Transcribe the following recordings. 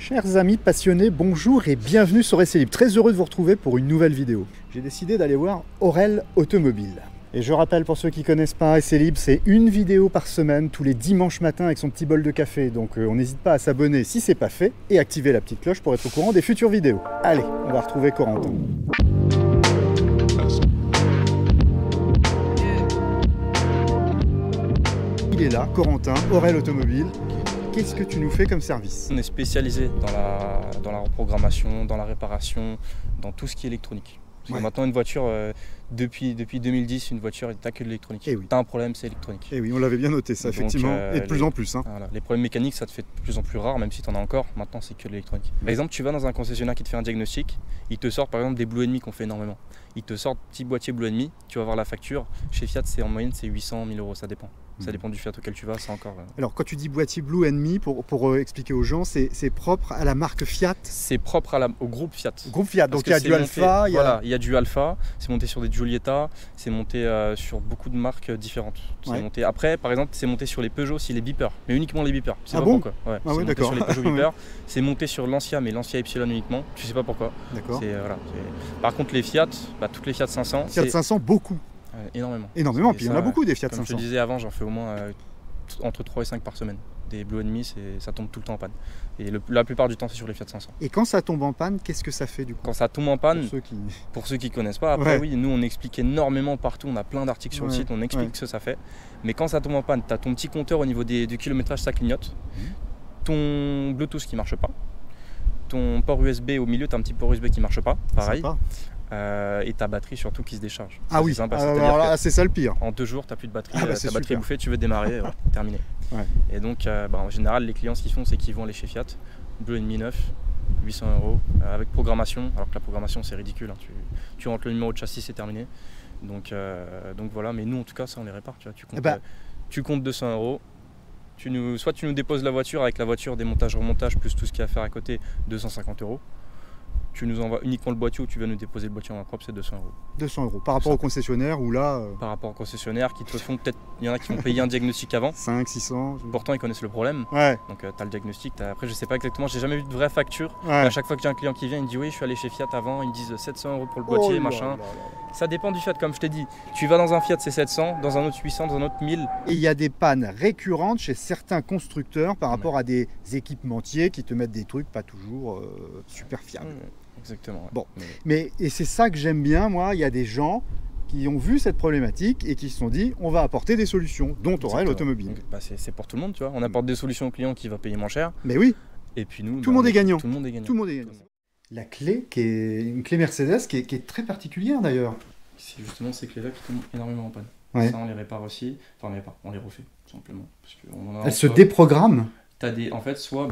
Chers amis passionnés, bonjour et bienvenue sur Essai Libre. Très heureux de vous retrouver pour une nouvelle vidéo. J'ai décidé d'aller voir Aurel Automobile. Et je rappelle pour ceux qui ne connaissent pas Essai Libre, c'est une vidéo par semaine, tous les dimanches matins avec son petit bol de café. Donc on n'hésite pas à s'abonner si ce n'est pas fait et activer la petite cloche pour être au courant des futures vidéos. Allez, on va retrouver Corentin. Il est là, Corentin, Aurel Automobile. Qu'est-ce que tu nous fais comme service? On est spécialisé dans la reprogrammation, dans la réparation, dans tout ce qui est électronique. Parce que maintenant, une voiture, depuis 2010, une voiture, t'as que de l'électronique. Eh oui. T'as un problème, c'est électronique. Et oui, on l'avait bien noté ça, effectivement, et de plus en plus. Hein. Voilà. Les problèmes mécaniques, ça te fait de plus en plus rare, même si tu en as encore. Maintenant, c'est que de l'électronique. Par exemple, tu vas dans un concessionnaire qui te fait un diagnostic, il te sort par exemple des Blue qu'on fait énormément. Il te sort petit boîtier Blue, tu vas voir la facture. Chez Fiat, c'est en moyenne, c'est 800 000 €, ça dépend. Ça dépend du Fiat auquel tu vas, c'est encore... Alors, quand tu dis boîtier Blue pour expliquer aux gens, c'est propre à la marque Fiat? C'est propre au groupe Fiat. Groupe Fiat, donc il y a du Alfa. Voilà, il y a du Alfa, c'est monté sur des Giulietta, c'est monté sur beaucoup de marques différentes. Monté... Après, par exemple, c'est monté sur les Peugeot aussi, les beepers, mais uniquement les beepers. Ah bon? Ouais, ah oui, d'accord. Sur les Peugeot beepers, c'est monté sur l'Ancia, mais l'Ancia Ypsilon uniquement, tu sais pas pourquoi. D'accord. Voilà, par contre, les Fiat, toutes les Fiat 500. Fiat 500, beaucoup. Énormément. Énormément, puis il y en a beaucoup des Fiat 500. Comme je te disais avant, j'en fais au moins entre 3 et 5 par semaine. Des Blue ça tombe tout le temps en panne. Et la plupart du temps, c'est sur les Fiat 500. Et quand ça tombe en panne, qu'est-ce que ça fait du coup? Quand ça tombe en panne, pour ceux qui connaissent pas, après oui, nous on explique énormément partout, on a plein d'articles sur le site, on explique ce que ça fait. Mais quand ça tombe en panne, tu as ton petit compteur au niveau du kilométrage, ça clignote. Ton Bluetooth qui marche pas. Ton port USB au milieu, tu as un petit port USB qui marche pas, pareil. Et ta batterie surtout qui se décharge. Ah oui, c'est ça le pire. En 2 jours, tu n'as plus de batterie, ta batterie est bouffée, tu veux démarrer, terminé. Et donc en général, les clients, ce qu'ils font, c'est qu'ils vont aller chez Fiat, Blue 9, 800 € avec programmation, alors que la programmation c'est ridicule, hein. Tu rentres le numéro de châssis, c'est terminé. Donc voilà, mais nous en tout cas, ça on les répare. Tu comptes 200 €, soit tu nous déposes la voiture avec la voiture, démontage, remontage, plus tout ce qu'il y a à faire à côté, 250 €. Tu nous envoies uniquement le boîtier ou tu vas nous déposer le boîtier en main propre, c'est 200 €. 200 € par rapport au concessionnaire ou là Par rapport au concessionnaire qui te font peut-être, il y en a qui vont payer un diagnostic avant. 5, 600. Pourtant ils connaissent le problème. Donc tu as le diagnostic. Après je sais pas exactement, j'ai jamais vu de vraie facture. À chaque fois que j'ai un client qui vient, il me dit oui, je suis allé chez Fiat avant, ils me disent 700 € pour le boîtier, machin. Ça dépend du Fiat, comme je t'ai dit. Tu vas dans un Fiat, c'est 700, dans un autre 800, dans un autre 1000. Et il y a des pannes récurrentes chez certains constructeurs par rapport à des équipementiers qui te mettent des trucs pas toujours super fiables. Exactement. Bon, et c'est ça que j'aime bien, moi. Il y a des gens qui ont vu cette problématique et qui se sont dit on va apporter des solutions, dont Aurel Automobile. C'est pour tout le monde, tu vois. On apporte des solutions au client qui va payer moins cher. Mais oui. Et puis nous, tout le monde est gagnant. Tout le monde est gagnant. Tout le monde est gagnant. La clé, qui est une clé Mercedes, qui est très particulière d'ailleurs. C'est justement ces clés-là qui tombent énormément en panne. Ça, on les répare aussi. Enfin, on les refait, tout simplement. Elles se déprogramment. En fait, soit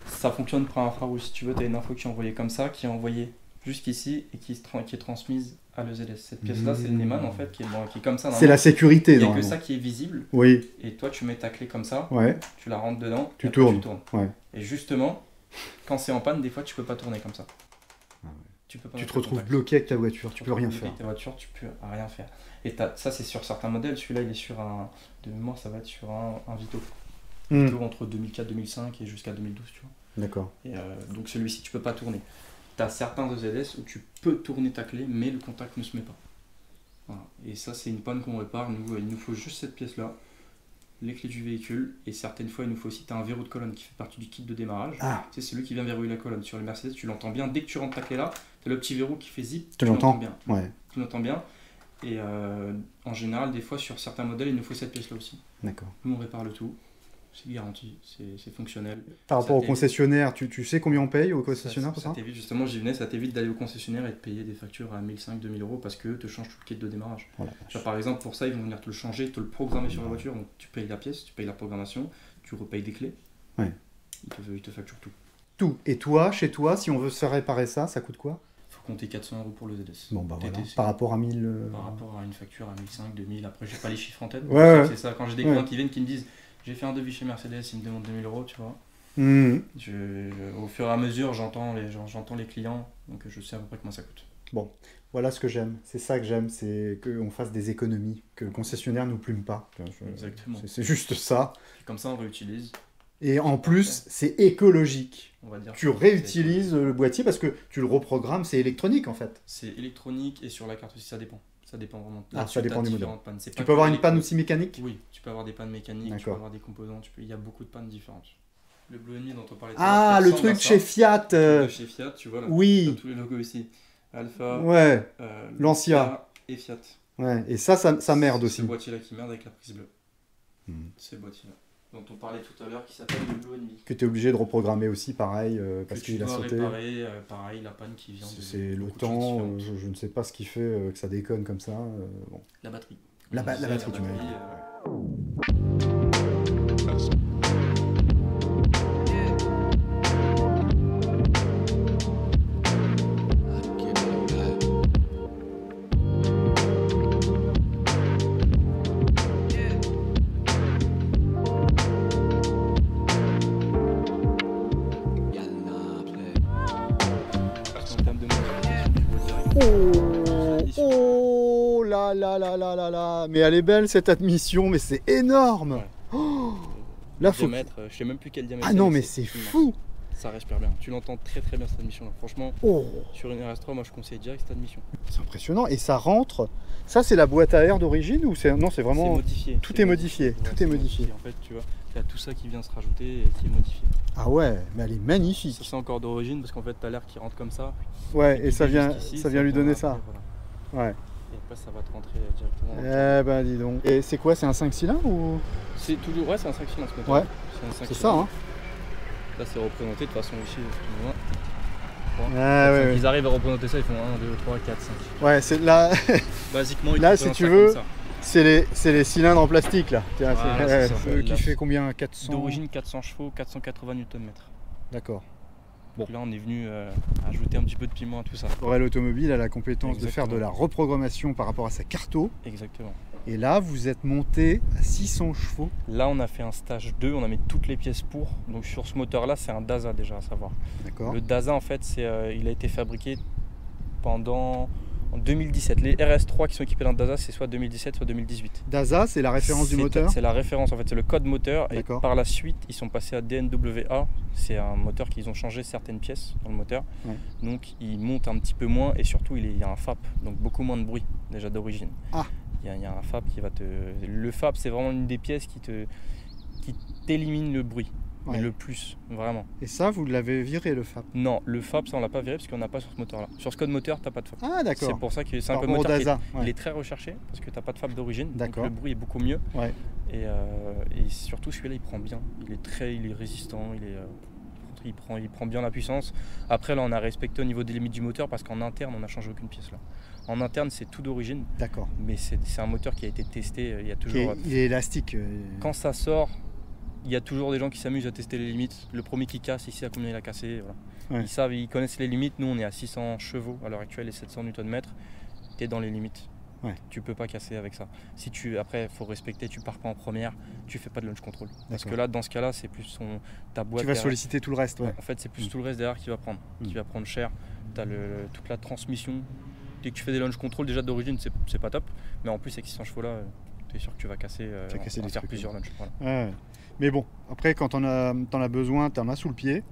ça fonctionne par infrarouge, si tu veux, tu as une info qui est envoyée comme ça, qui est envoyée jusqu'ici et qui est transmise à l'EZS. Cette pièce-là, c'est le Neumann en fait, qui est comme ça. C'est la sécurité. Il n'y a que ça qui est visible. Oui. Et toi, tu mets ta clé comme ça, tu la rentres dedans, tu tournes. Et justement, quand c'est en panne, des fois, tu peux pas tourner comme ça. Tu te retrouves bloqué avec ta voiture, tu peux rien faire. Avec ta voiture, tu peux rien faire. Et ça, c'est sur certains modèles. Celui-là, il est sur de mémoire, ça va être sur un Vito. Vito entre 2004-2005 et jusqu'à 2012, tu vois. D'accord. Et donc celui-ci, tu peux pas tourner. Tu as certains EZS où tu peux tourner ta clé, mais le contact ne se met pas. Voilà. Et ça, c'est une panne qu'on répare. Il nous faut juste cette pièce-là, les clés du véhicule, et certaines fois, il nous faut aussi, tu as un verrou de colonne qui fait partie du kit de démarrage. C'est celui qui vient verrouiller la colonne. Sur le Mercedes, tu l'entends bien. Dès que tu rentres ta clé là, tu as le petit verrou qui fait zip. Tu l'entends bien. Tu l'entends bien. Et en général, des fois, sur certains modèles, il nous faut cette pièce-là aussi. D'accord. Nous, on répare le tout. C'est garanti, c'est fonctionnel. Par rapport au concessionnaire, tu sais combien on paye au concessionnaire pour ça? T'évite, justement, j'y venais, ça t'évite d'aller au concessionnaire et de payer des factures à 1500-2000 € parce que te changent tout le kit de démarrage. Par exemple, pour ça, ils vont venir te le changer, te le programmer sur la voiture. Donc tu payes la pièce, tu payes la programmation, tu repayes des clés. Ils te facturent tout. Tout. Et toi, chez toi, si on veut se faire réparer ça coûte quoi? Il faut compter 400 € pour le ZS. Bon, voilà. Par rapport à 1000. Par rapport à une facture à 1500, 2000. Après, j'ai pas les chiffres en tête. C'est ça. Quand j'ai des clients qui viennent qui me disent j'ai fait un devis chez Mercedes, ils me demandent 2000 €, tu vois. Au fur et à mesure, j'entends les clients, donc je sais à peu près comment ça coûte. Bon, voilà ce que j'aime. C'est ça que j'aime, c'est qu'on fasse des économies, que le concessionnaire ne nous plume pas. Exactement. C'est juste ça. Et comme ça, on réutilise. Et en plus, c'est écologique. On va dire tu réutilises le boîtier parce que tu le reprogrammes, c'est électronique en fait. C'est électronique et sur la carte aussi, ça dépend. Ça dépend vraiment. Ah, ça dépend du modèle. Tu peux avoir une panne aussi mécanique? Oui, tu peux avoir des pannes mécaniques, tu peux avoir des composants, il y a beaucoup de pannes différentes. Le Blue Enemy dont on parlait tout à l'heure, le truc chez Fiat. Chez Fiat, tu vois là. Oui. Tous les logos ici. Alpha, Lancia et Fiat. Ouais, et ça merde aussi. Ce boîtier-là qui merde avec la prise bleue. Ce boîtier-là. Dont on parlait tout à l'heure, qui s'appelle le Blue Enemy. Que tu es obligé de reprogrammer aussi, pareil, parce qu'il a sauté. Réparer, pareil, la panne qui vient de. C'est le temps, je ne sais pas ce qui fait que ça déconne comme ça. Bon. La batterie. La batterie, tu m'as dit. Oh là là là là là là. Mais elle est belle cette admission, mais c'est énorme. Ouais. Oh là, faut... diamètre, je sais même plus quel diamètre. Ah non, mais c'est fou. Ça respire bien. Tu l'entends très très bien cette admission là. Franchement, sur une RS3, moi je conseille direct cette admission. C'est impressionnant. Et ça rentre. Ça, c'est la boîte à air d'origine ou c'est. Non, c'est vraiment. C'est modifié. Tout est modifié. Tout est modifié. En fait, tu vois, il y a tout ça qui vient se rajouter et qui est modifié. Ah ouais, mais elle est magnifique. Ça, c'est encore d'origine parce qu'en fait, tu as l'air qui rentre comme ça. Ouais, et ça vient lui donner ça. Voilà. Ouais. Et après, ça va te rentrer directement. Eh ben, dis donc. Et c'est quoi? C'est un 5 cylindres ou? C'est toujours. Ouais, c'est un 5 cylindres ce moteur. Ouais. C'est ça, hein. Là, c'est représenté de toute façon ici. Ils arrivent à représenter ça, ils font 1, 2, 3, 4, 5. Ouais, c'est là. Basiquement, là, si tu veux, c'est les cylindres en plastique là. Qui fait combien? 400. D'origine 400 chevaux, 480 Nm. D'accord. Bon. Là, on est venu ajouter un petit peu de piment à tout ça. Aurel Automobile a la compétence de faire de la reprogrammation par rapport à sa carto. Exactement. Et là, vous êtes monté à 600 chevaux. Là, on a fait un stage 2, on a mis toutes les pièces pour. Donc sur ce moteur-là, c'est un Daza déjà à savoir. D'accord. Le Daza, en fait, il a été fabriqué en 2017. Les RS3 qui sont équipés d'un Daza, c'est soit 2017, soit 2018. Daza, c'est la référence du moteur? C'est la référence, en fait, c'est le code moteur. Et par la suite, ils sont passés à DNWA. C'est un moteur qu'ils ont changé certaines pièces dans le moteur. Ouais. Donc, il monte un petit peu moins et surtout, il y a un FAP, donc beaucoup moins de bruit déjà d'origine. Ah. Il y a un FAP qui va te... Le FAP, c'est vraiment une des pièces qui t'élimine le bruit. Ouais. Mais le plus, vraiment. Et ça, vous l'avez viré, le FAP? Non, le FAP, ça, on l'a pas viré parce qu'on n'a pas sur ce moteur-là. Sur ce code moteur, t'as pas de FAP. Ah, d'accord. C'est pour ça que c'est un code moteur il est très recherché parce que t'as pas de FAP d'origine. Donc le bruit est beaucoup mieux. Ouais. Et surtout, celui-là, il prend bien. Il est résistant, il prend bien la puissance. Après, là, on a respecté au niveau des limites du moteur parce qu'en interne, on n'a changé aucune pièce là. En interne, c'est tout d'origine. D'accord. Mais c'est un moteur qui a été testé. Il y a toujours. Il est élastique. Quand ça sort, il y a toujours des gens qui s'amusent à tester les limites. Le premier qui casse, il sait à combien il a cassé. Voilà. Ouais. Ils connaissent les limites. Nous, on est à 600 chevaux à l'heure actuelle et 700 Nm. Tu es dans les limites. Ouais. Tu peux pas casser avec ça. Après, il faut respecter. Tu pars pas en première. Tu fais pas de launch control. Parce que là, dans ce cas-là, c'est plus ta boîte. Tu vas solliciter tout le reste. Ouais. En fait, c'est plus tout le reste derrière qui va prendre. Qui va prendre cher. Tu as toute la transmission. Dès que tu fais des launch control, déjà d'origine, c'est pas top. Mais en plus, avec 600 chevaux là, tu es sûr que tu vas casser. On va faire plusieurs launches. Voilà. Ouais. Mais bon, après, quand t'en as besoin, t'en as sous le pied.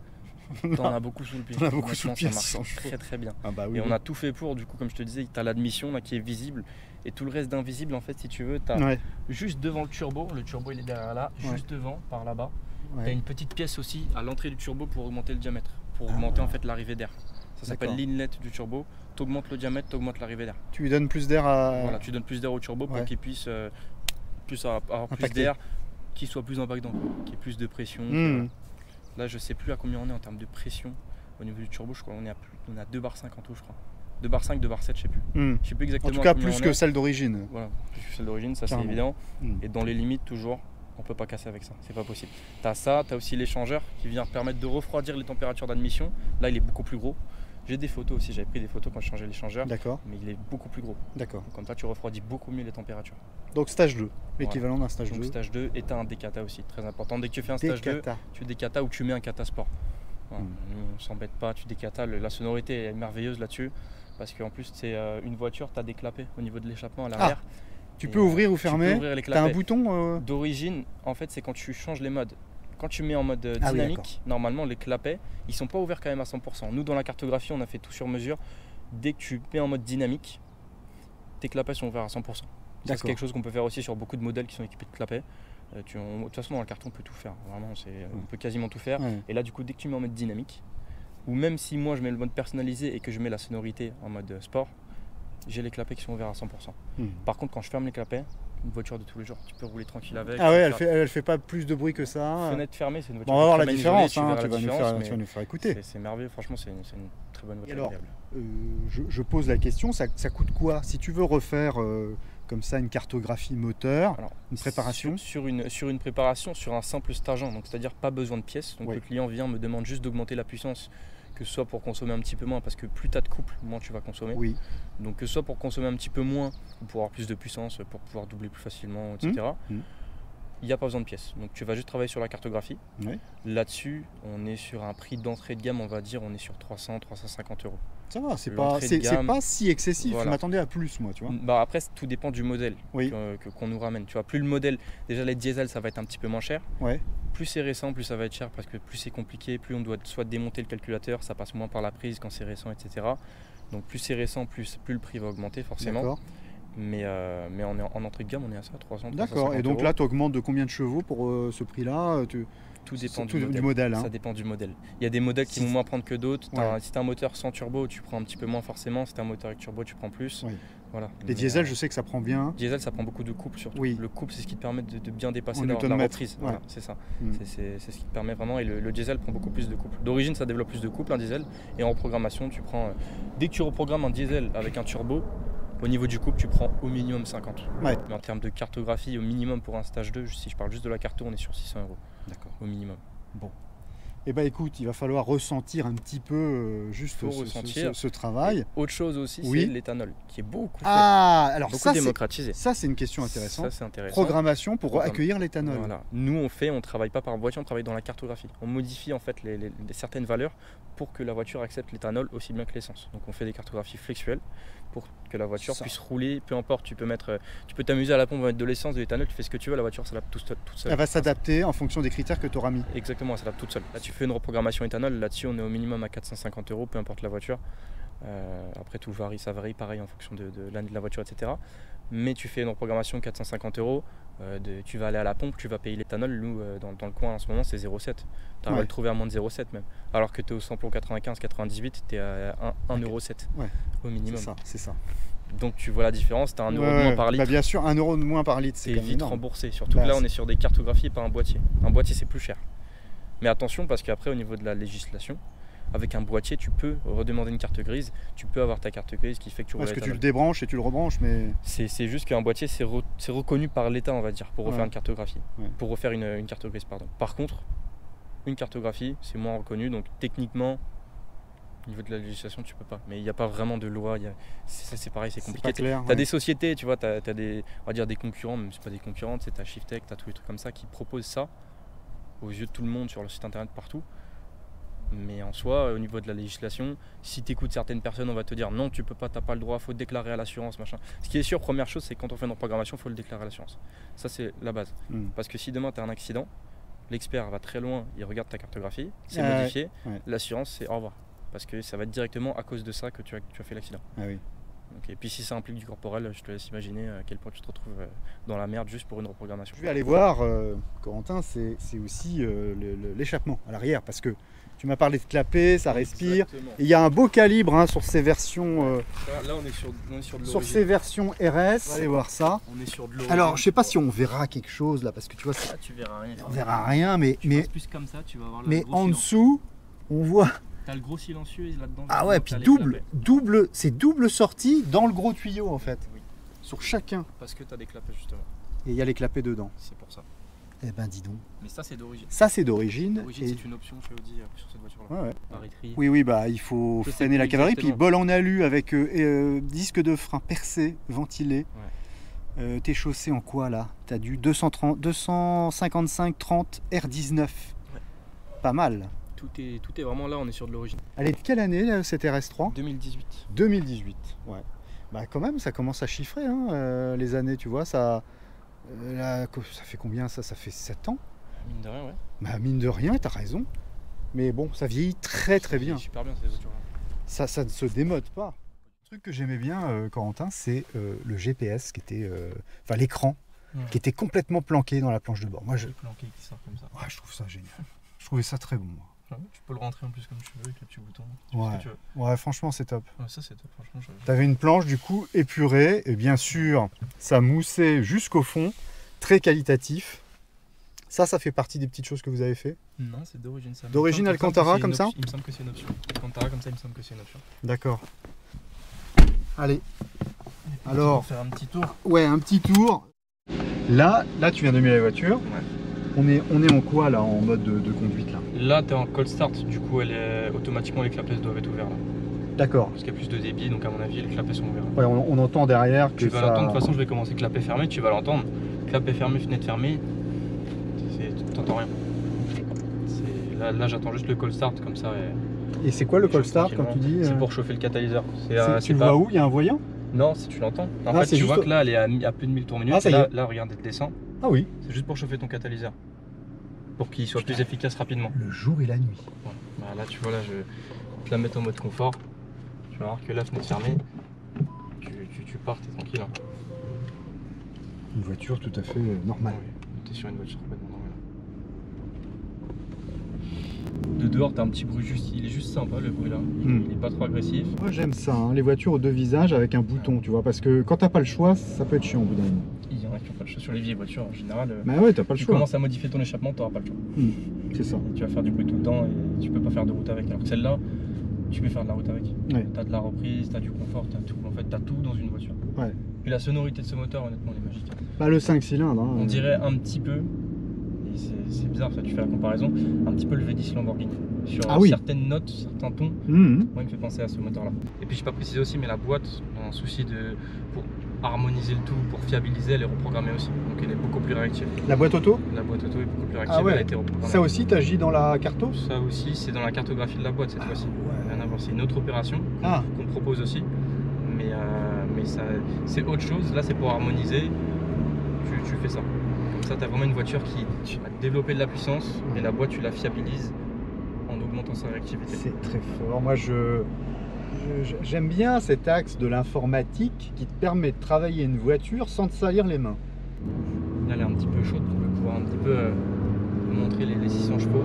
T'en as beaucoup sous le pied. T'en as beaucoup sous le pied. Ça marche très très bien. Ah bah oui, et on a tout fait pour, du coup, comme je te disais, t'as l'admission là qui est visible. Et tout le reste d'invisible, en fait, si tu veux, t'as juste devant le turbo il est derrière là, juste devant, par là-bas. T'as une petite pièce aussi à l'entrée du turbo pour augmenter le diamètre, pour augmenter en fait l'arrivée d'air. Ça s'appelle l'inlet du turbo. T'augmentes le diamètre, t'augmentes l'arrivée d'air. Tu lui donnes plus d'air à... Voilà, tu donnes plus d'air au turbo pour qu'il puisse avoir plus d'air, qu'il soit plus impactant, qu'il y ait plus de pression. Là, je sais plus à combien on est en termes de pression au niveau du turbo. Je crois qu'on est à 2 bar 5 en tout, je crois. 2 bar 5, 2 bar 7, je sais plus. Je sais plus exactement. En tout cas, plus que celle d'origine. Voilà, plus que celle d'origine, ça c'est évident. Et dans les limites, toujours, on peut pas casser avec ça, c'est pas possible. T'as ça, t'as aussi l'échangeur qui vient permettre de refroidir les températures d'admission. Là, il est beaucoup plus gros. J'ai des photos aussi, j'avais pris des photos quand je changeais l'échangeur. D'accord. Mais il est beaucoup plus gros. D'accord. Comme ça, tu refroidis beaucoup mieux les températures. Donc stage 2, l'équivalent d'un stage 2. Donc stage 2 et tu as un décata aussi, très important. Dès que tu fais un stage 2, tu décata ou tu mets un cata sport. Voilà. Nous, on s'embête pas, tu décata. La sonorité est merveilleuse là-dessus. Parce qu'en plus, c'est une voiture, tu as des clapets au niveau de l'échappement à l'arrière. Tu peux ouvrir ou fermer. Tu as un bouton d'origine, en fait, c'est quand tu changes les modes. Quand tu mets en mode dynamique, normalement les clapets, ils sont pas ouverts quand même à 100%. Nous dans la cartographie, on a fait tout sur mesure. Dès que tu mets en mode dynamique, tes clapets sont ouverts à 100%. C'est quelque chose qu'on peut faire aussi sur beaucoup de modèles qui sont équipés de clapets. De toute façon dans le carton on peut tout faire, vraiment on peut quasiment tout faire. Et là du coup dès que tu mets en mode dynamique, ou même si moi je mets le mode personnalisé et que je mets la sonorité en mode sport, j'ai les clapets qui sont ouverts à 100%. Par contre quand je ferme les clapets, une voiture de tous les jours, tu peux rouler tranquille avec. Ah ouais, elle fait pas plus de bruit que ça. Fenêtre fermée, c'est une voiture. On va voir la différence, tu vas nous faire écouter. C'est merveilleux, franchement c'est une très bonne voiture. Alors, je pose la question, ça coûte quoi si tu veux refaire comme ça une cartographie moteur, une préparation sur une préparation, sur un simple stageant, donc c'est-à-dire pas besoin de pièces. Donc le client vient, me demande juste d'augmenter la puissance, que ce soit pour consommer un petit peu moins, parce que plus tu as de couple, moins tu vas consommer. Donc que ce soit pour consommer un petit peu moins, ou pour avoir plus de puissance, pour pouvoir doubler plus facilement, etc. Il n'y a pas besoin de pièces. Donc tu vas juste travailler sur la cartographie. Là-dessus, on est sur un prix d'entrée de gamme, on va dire, on est sur 300-350 €. Ça va, c'est pas si excessif. Je m'attendais à plus, moi, tu vois. Bah après, tout dépend du modèle qu'on nous ramène. Tu vois, plus le modèle, déjà les diesels, ça va être un petit peu moins cher. Plus c'est récent, plus ça va être cher parce que plus c'est compliqué, plus on doit soit démonter le calculateur, ça passe moins par la prise quand c'est récent, etc. Donc plus c'est récent, plus le prix va augmenter forcément. Mais en entrée de gamme, on est à ça, 300. D'accord, et donc là, tu augmentes de combien de chevaux pour ce prix-là? Tout dépend du modèle. Ça dépend du modèle. Il y a des modèles qui vont moins prendre que d'autres. Si tu as un moteur sans turbo, tu prends un petit peu moins forcément. Si tu as un moteur avec turbo, tu prends plus. Voilà. Les diesels, je sais que ça prend bien. Diesel, ça prend beaucoup de couple surtout. Le couple, c'est ce qui te permet de bien dépasser la reprise. Voilà, c'est ça. C'est ce qui te permet vraiment. Et le diesel prend beaucoup plus de couple. D'origine, ça développe plus de couple, un diesel. Et en reprogrammation, tu prends. Dès que tu reprogrammes un diesel avec un turbo, au niveau du couple, tu prends au minimum 50. Mais en termes de cartographie, au minimum pour un stage 2, si je parle juste de la carto, on est sur 600 €. D'accord. Au minimum. Bon. Eh bien écoute, il va falloir ressentir un petit peu ce travail. Et autre chose aussi, c'est l'éthanol, qui est beaucoup démocratisé. Ça, c'est une question intéressante. Ça, c'est intéressant. Programmation pour accueillir l'éthanol. Voilà. Nous, on ne travaille pas par boîtier, on travaille dans la cartographie. On modifie en fait certaines valeurs pour que la voiture accepte l'éthanol aussi bien que l'essence. Donc on fait des cartographies flexuelles pour que la voiture puisse rouler, peu importe, tu peux t'amuser à la pompe, mettre de l'essence, de l'éthanol, tu fais ce que tu veux, la voiture s'adapte toute seule. Elle va s'adapter en fonction des critères que tu auras mis. Exactement, elle s'adapte toute seule. Là tu fais une reprogrammation éthanol, là-dessus on est au minimum à 450 €, peu importe la voiture. Après tout varie, ça varie pareil en fonction de l'année de la voiture, etc. Mais tu fais une reprogrammation 450 €, tu vas aller à la pompe, tu vas payer l'éthanol. Nous dans le coin en ce moment c'est 0,7. Tu vas le trouver à moins de 0,7 même. Alors que tu es au samplon 95-98, tu es à 1,7 € au minimum. C'est ça. Donc tu vois la différence, tu as 1 € de moins par litre. Bien sûr, 1 € de moins par litre, c'est vite remboursé. Surtout que là on est sur des cartographies et pas un boîtier. Un boîtier c'est plus cher. Mais attention parce qu'après au niveau de la législation, avec un boîtier, tu peux redemander une carte grise, tu peux avoir ta carte grise qui fait que tu roules. Parce que tu le débranches et tu le rebranches, mais... C'est juste qu'un boîtier, c'est reconnu par l'État, on va dire, pour refaire une cartographie, pour refaire une carte grise, pardon. Par contre, une cartographie, c'est moins reconnu, donc techniquement, au niveau de la législation, tu peux pas. Mais il n'y a pas vraiment de loi, c'est pareil, c'est compliqué. Tu as des sociétés, tu vois, tu as des, on va dire des concurrents, même si c'est pas des concurrents, tu as Shiftech, tu as tous les trucs comme ça qui proposent ça aux yeux de tout le monde sur le site internet partout. Mais en soi, au niveau de la législation, si tu écoutes certaines personnes, on va te dire non, tu peux pas, t'as pas le droit, faut déclarer à l'assurance, machin. Ce qui est sûr, première chose, c'est que quand on fait une reprogrammation, il faut le déclarer à l'assurance. Ça, c'est la base. Parce que si demain tu as un accident, l'expert va très loin, il regarde ta cartographie, c'est modifié, l'assurance, c'est au revoir. Parce que ça va être directement à cause de ça que tu as fait l'accident. Et puis si ça implique du corporel, je te laisse imaginer à quel point tu te retrouves dans la merde juste pour une reprogrammation. Je vais aller voir, Corentin, c'est aussi l'échappement à l'arrière, parce que tu m'as parlé de clapet, ça respire. Il y a un beau calibre sur ces versions. Là, on est sur de sur ces versions RS. Allez voir ça. On est sur de alors, je sais pas si on verra quelque chose là, parce que tu vois. Tu verras rien. On verra rien, mais plus comme ça, tu vas voir. Mais en dessous, on voit. T'as le gros silencieux là-dedans. Ah ouais, puis c'est double sortie dans le gros tuyau en fait. Oui. Sur chacun. Parce que t'as des clapets justement. Et il y a les clapets dedans. C'est pour ça. Eh ben dis donc. Mais ça c'est d'origine. Ça c'est d'origine. D'origine, c'est une option chez Audi sur cette voiture-là. Oui, bah il faut freiner la cavalerie, puis bol en alu avec disque de frein percé, ventilé. T'es chaussé en quoi là? T'as du 255-30 R19. Pas mal. Tout est vraiment là, on est sur de l'origine. Elle est de quelle année là, cette RS3? 2018. 2018, ouais. Bah quand même, ça commence à chiffrer les années, tu vois, ça fait combien ça? Ça fait 7 ans? Mine de rien, ouais. Bah mine de rien, t'as raison. Mais bon, ça vieillit très bien. Super bien ces voitures-là. Ça ne se démode pas. Le truc que j'aimais bien, Corentin, c'est le GPS qui était, enfin l'écran, qui était complètement planqué dans la planche de bord. Moi, planqué qui sort comme ça. Ouais, je trouve ça génial. Je trouvais ça très bon. Moi. Tu peux le rentrer en plus comme tu veux avec les petits boutons. Ouais, franchement, c'est top. Ouais, ça c'est top. Franchement, t'avais une planche du coup épurée et bien sûr, ça moussait jusqu'au fond, très qualitatif. Ça fait partie des petites choses que vous avez fait? Non, c'est d'origine ça. D'origine Alcantara comme ça? Il me semble que c'est une option. Alcantara comme ça, il me semble que c'est une option. D'accord. Allez. Alors, on va faire un petit tour. Ouais, un petit tour. Là, tu viens d'allumer la voiture. Ouais. On est en quoi là, en mode de conduite là? Là, tu es en cold start, du coup, automatiquement les clapets doivent être ouverts là. D'accord. Parce qu'il y a plus de débit, donc à mon avis, les clapets sont ouverts. Ouais, on entend derrière que tu vas l'entendre. De toute façon, je vais commencer clapet fermé, tu vas l'entendre. Clapet fermé, fenêtre fermée, t'entends rien. Là, j'attends juste le cold start comme ça. Et c'est quoi le cold start quand tu dis? C'est pour chauffer le catalyseur. Tu le vois où? Il y a un voyant? Non, si tu l'entends. En fait, tu vois que là, elle est à plus de 1000 tours minute. Là, regarde, elle descend. Ah oui. C'est juste pour chauffer ton catalyseur. Pour qu'il soit plus efficace rapidement. Le jour et la nuit. Ouais. Bah, là, tu vois, là, je vais te la mettre en mode confort. Tu vas voir que la fenêtre fermée, tu pars, t'es tranquille. Hein. Une voiture tout à fait normale. Oui, t'es sur une voiture complètement normale. De dehors, t'as un petit bruit il est juste sympa le bruit là. Il est pas trop agressif. Moi j'aime ça, hein, les voitures aux deux visages avec un bouton, tu vois, parce que quand t'as pas le choix, ça peut être chiant au bout d'un moment. Il y en a qui n'ont pas le choix sur les vieilles voitures en général. Bah ouais, t'as pas le choix. Tu commences à modifier ton échappement, t'auras pas le choix. C'est ça. Et tu vas faire du bruit tout le temps et tu peux pas faire de route avec. Alors que celle-là, tu peux faire de la route avec. Ouais. T'as de la reprise, t'as du confort, t'as tout. En fait, t'as tout dans une voiture. Ouais. Puis la sonorité de ce moteur, honnêtement, elle est magique. Bah le 5 cylindres. Hein, on dirait un petit peu, et c'est bizarre ça, tu fais la comparaison, un petit peu le V10 Lamborghini. Sur certaines notes, certains tons, moi il me fait penser à ce moteur là. Et puis je n'ai pas précisé aussi, mais la boîte, dans un souci pour harmoniser le tout, pour fiabiliser, elle est reprogrammée aussi. Donc elle est beaucoup plus réactive. La boîte auto? La boîte auto est beaucoup plus réactive, elle a été reprogrammée. Ça aussi, t'agis dans la carto? Ça aussi, c'est dans la cartographie de la boîte cette fois-ci. Ouais. Rien à voir, c'est une autre opération qu'on propose aussi. Mais c'est autre chose, là c'est pour harmoniser, tu fais ça. Comme ça, tu as vraiment une voiture qui va développer de la puissance et la boîte, tu la fiabilises en augmentant sa réactivité. C'est très fort. Moi, j'aime bien cet axe de l'informatique qui te permet de travailler une voiture sans te salir les mains. Là, elle est un petit peu chaude, on va pouvoir un petit peu montrer les 600 chevaux.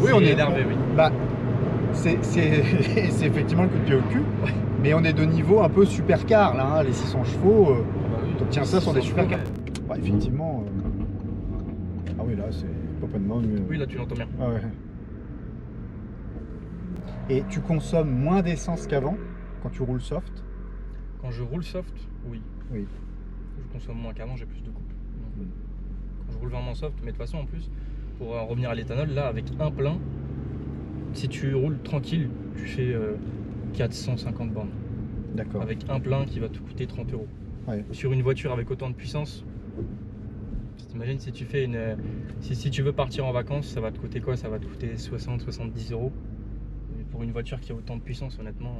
Oui, on est énervé, oui. Bah, c'est effectivement le coup de pied au cul, mais on est de niveau un peu supercar là, hein, les 600 chevaux. Tiens, ça sont des supercars. Bah, effectivement. Ah oui, là c'est complètement. Oui, là tu l'entends bien. Ah ouais. Et tu consommes moins d'essence qu'avant quand tu roules soft? Quand je roule soft, oui. Oui. Je consomme moins qu'avant, j'ai plus de couple. Quand je roule vraiment soft, mais de toute façon en plus, pour en revenir à l'éthanol, là avec un plein, si tu roules tranquille, tu fais 450 bornes. D'accord. Avec un plein qui va te coûter 30 €. Ouais. Sur une voiture avec autant de puissance, t'imagines si tu fais si tu veux partir en vacances, ça va te coûter quoi? Ça va te coûter 60-70 €. Et pour une voiture qui a autant de puissance, honnêtement.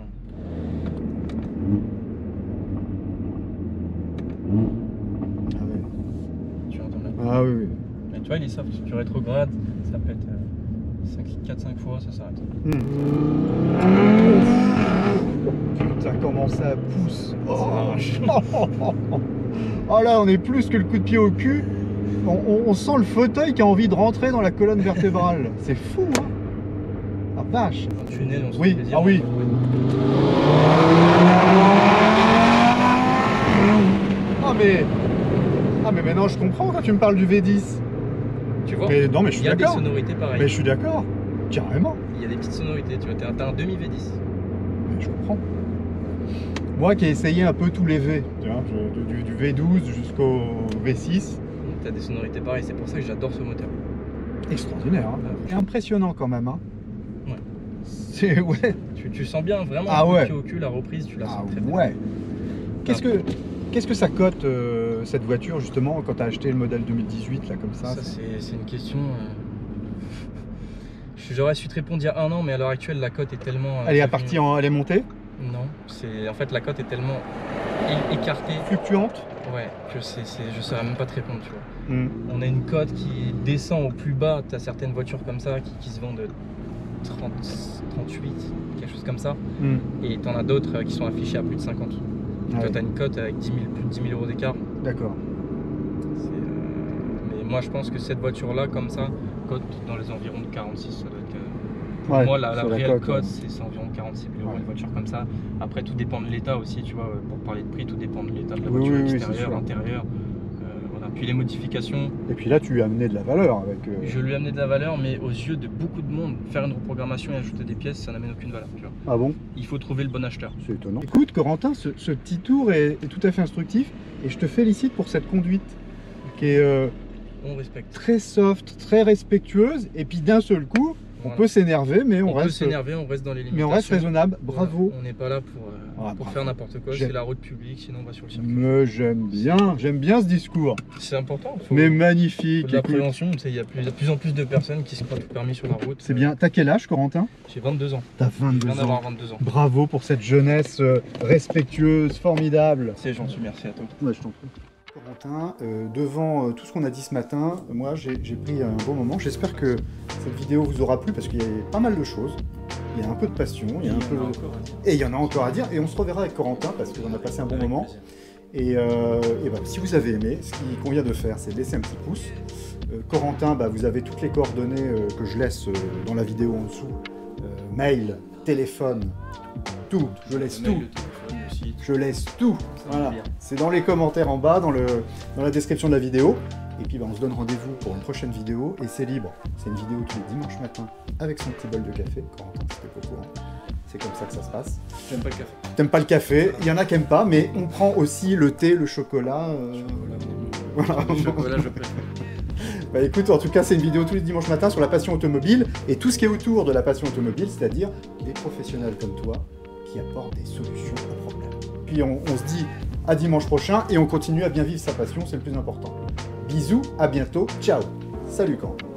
Ah ouais. Tu entends bien. Ah oui, oui. Mais tu vois, il est soft. Tu rétrogrades, ça peut être 4-5 fois, ça s'arrête. Putain, comment ça pousse. Oh là, on est plus que le coup de pied au cul. On sent le fauteuil qui a envie de rentrer dans la colonne vertébrale. C'est fou, hein. Ah vache. Dans le tunnel, on se fait plaisir. Ah oui. Ah mais maintenant je comprends quand tu me parles du V10. Tu vois, mais, non mais je suis d'accord. Il y a des sonorités pareilles. Mais je suis d'accord, carrément. Il y a des petites sonorités, tu vois, t'as un demi V10. Mais je comprends. Moi qui ai essayé un peu tous les V, tu vois, du V12 jusqu'au V6. T'as des sonorités pareilles, c'est pour ça que j'adore ce moteur. Extraordinaire, hein. C'est impressionnant quand même, hein. Ouais. C'est ouais. Tu sens bien vraiment le pied au cul, la reprise, tu la sens très bien. Ouais. Qu'est-ce que ça cote cette voiture justement quand tu as acheté le modèle 2018 là comme ça? Ça c'est une question. J'aurais su te répondre il y a un an, mais à l'heure actuelle la cote est tellement. Elle est elle est montée? Non, en fait la cote est tellement écartée, fluctuante. Ouais, je saurais même pas te répondre, tu vois. On a une cote qui descend au plus bas. Tu as certaines voitures comme ça qui se vendent 30, 38, quelque chose comme ça. Et tu en as d'autres qui sont affichées à plus de 50. Toi, tu as une cote avec plus de 10 000 euros d'écart. D'accord. Mais moi, je pense que cette voiture-là, comme ça, cote dans les environs de 46. Ça doit être, pour moi, la réelle cote, c'est environ 46 000 euros, une voiture comme ça. Après, tout dépend de l'état aussi, tu vois. Pour parler de prix, tout dépend de l'état de la voiture, extérieure, intérieure. Voilà. Puis les modifications. Et puis là, tu lui as amené de la valeur avec. Je lui ai amené de la valeur, mais aux yeux de beaucoup de monde, faire une reprogrammation et ajouter des pièces, ça n'amène aucune valeur. Tu vois. Ah bon? Il faut trouver le bon acheteur. C'est étonnant. Écoute, Corentin, ce petit tour est tout à fait instructif et je te félicite pour cette conduite qui est on respecte. Très soft, très respectueuse, et puis d'un seul coup, on peut s'énerver, mais on reste dans les limitations. Mais on reste raisonnable. Bravo. Voilà. On n'est pas là pour faire n'importe quoi. C'est la route publique, sinon on va sur le circuit. Mais j'aime bien ce discours. C'est important. Mais magnifique. Faut de la prévention. Il y a de plus en plus de personnes qui se croient tout permis sur la route. C'est bien. T'as quel âge, Corentin? J'ai 22 ans. T'as 22 ans. Je viens d'avoir 22 ans. Bravo pour cette jeunesse respectueuse, formidable. C'est gentil, merci à toi. Ouais, je t'en prie. Corentin, devant tout ce qu'on a dit ce matin, moi j'ai pris un bon moment. J'espère que cette vidéo vous aura plu parce qu'il y a pas mal de choses. Il y a un peu de passion, il y a un peu... Et il y en a encore à dire. Et on se reverra avec Corentin parce qu'on a passé un bon moment. Et bah, si vous avez aimé, ce qu'il convient de faire, c'est de laisser un petit pouce. Corentin, bah, vous avez toutes les coordonnées que je laisse dans la vidéo en dessous. Mail, téléphone, tout. Je laisse tout. Je laisse tout. Voilà. C'est dans les commentaires en bas, dans la description de la vidéo. Et puis bah, on se donne rendez-vous pour une prochaine vidéo. Et c'est libre. C'est une vidéo tous les dimanches matin avec son petit bol de café. Corentin, c'était pas au courant. C'est comme ça que ça se passe. J'aime pas le café. T'aimes pas le café. Il y en a qui aiment pas, mais on prend aussi le thé, le chocolat. Voilà. Le chocolat, je préfère. Bah écoute, en tout cas, c'est une vidéo tous les dimanches matins sur la passion automobile et tout ce qui est autour de la passion automobile, c'est-à-dire des professionnels comme toi qui apportent des solutions aux problèmes. Puis on se dit à dimanche prochain et on continue à bien vivre sa passion, c'est le plus important. Bisous, à bientôt, ciao. Salut Corentin.